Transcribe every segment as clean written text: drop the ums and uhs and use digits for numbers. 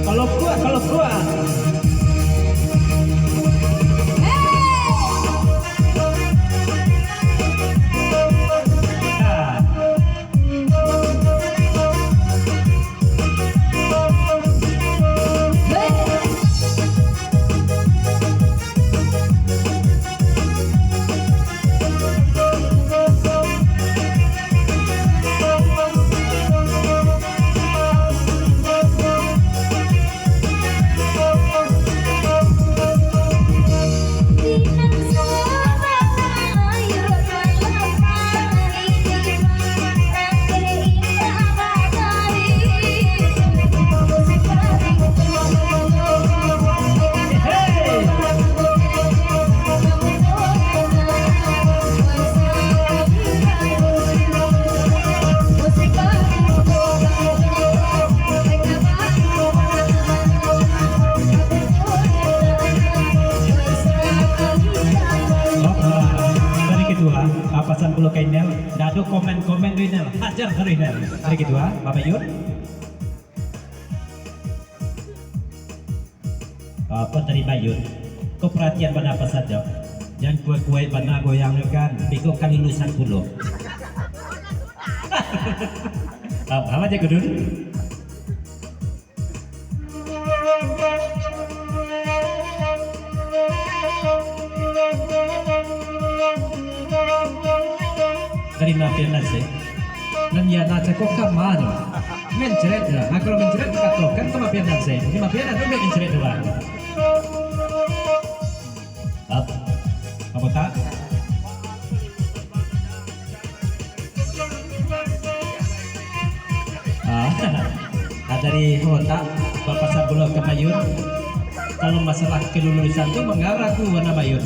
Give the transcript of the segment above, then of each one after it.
Kalau gua papasan pulau kainel, dado komen-komen rinel, hajar rinel. Hari kedua, Bapak Yun. Apa terima Yun? Kau perhatian pada apa saja? Jangan kue-kue pada goyang kan, biko kali lulusan pulau. Apa aja kedun? Terima kasih. Dan ya naca kok kamar. Mencret lah. Nah, kalau mencret katakan kemapian nasi. Kemapian itu mencret doang. Apa tak? Dari Hota Bapak Sabulo ke Mayun. Kalau masalah kelulusan itu mengarah ku warna Mayun.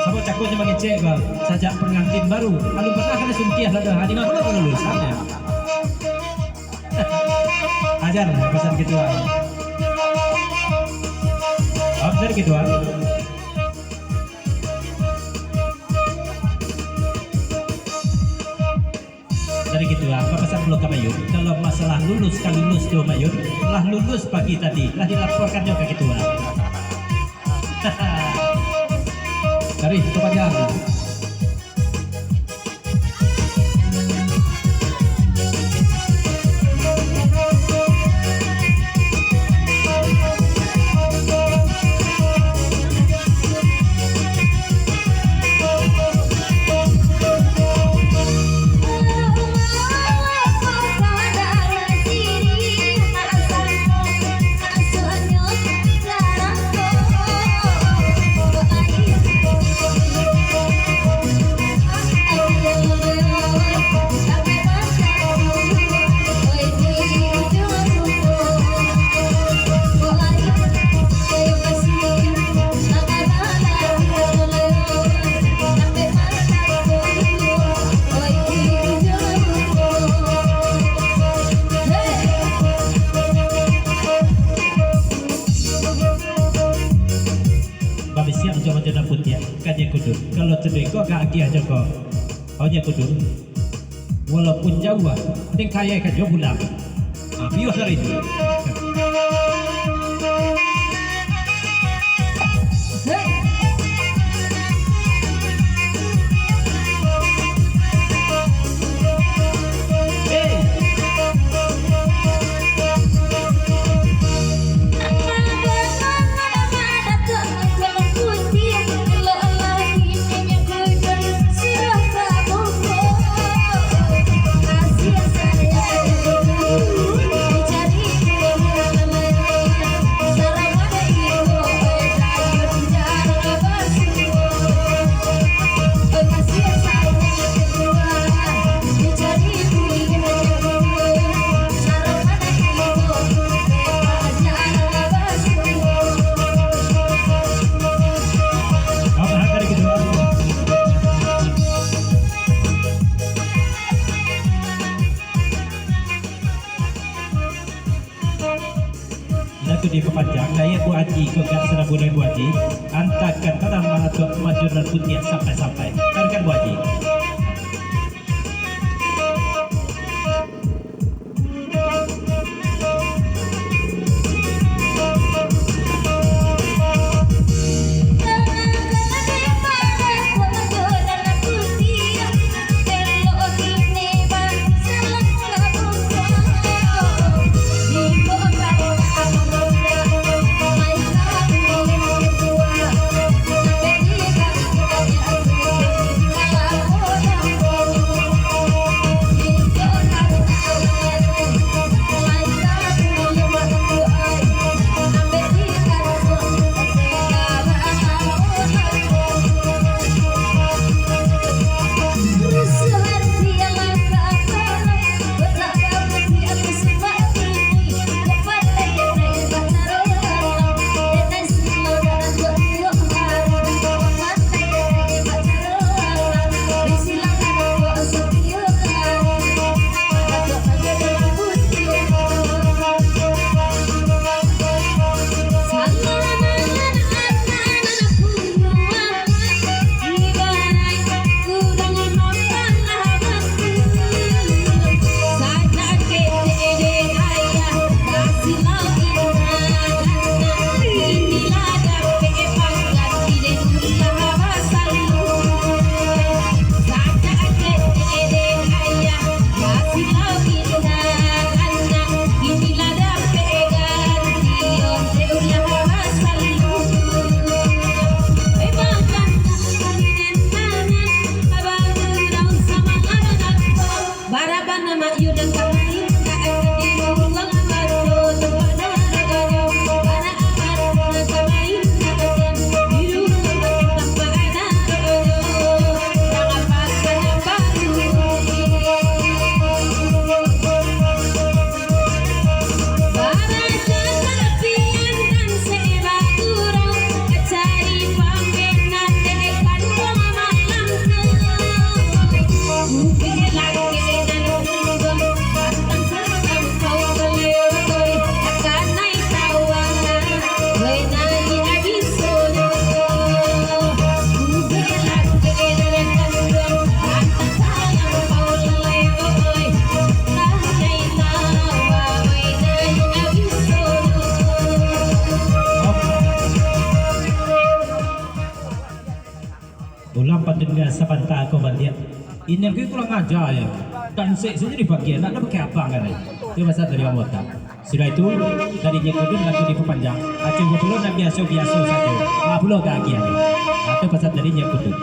Sama cakunya mengecek bang. Sajak pengantin baru. Lalu pernah kena suntiah ada hari mana kelulusannya. Ajar pesan ketua. Dari ketua. Dari ketua, pesan belum ke Mayun. Kalau masalah lulus kali lulus ke Mayun, lah lulus pagi tadi, lah dilaporkan juga ke ketua. Dari tempat yang macam putih kanya kudu kalau cedek kok kaki aja kok hanya kudu walaupun jauh penting kaya kan jauh pulang bios hari ini di Pepanjang daya Bu Haji ke kat sudah boleh Bu Haji antakan tanam atau kemajuan putih sampai-sampai kan Bu Haji. Ulang pendengar sabanta aku bandia. Ini yang kurang ajar ya. Dan saja di bagian nak pakai apa kan? Itu masa dari anggota. Sudah itu dari nyekudun lagu di Pepanjang. Aceh betul dan biasa saja. Pulau kagian. Itu pasal dari nyekudun.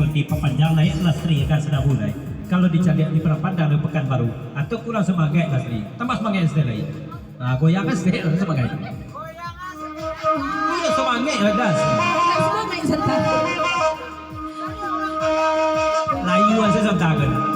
Di Pepanjang naik lestri kan sudah mulai. kalau dicari di Prapandan di Pekanbaru atau kurang semangat asli tambah semangat sekali nah goyangan sekali semangat iya semangat ada Semangat serta. layu aja serta kan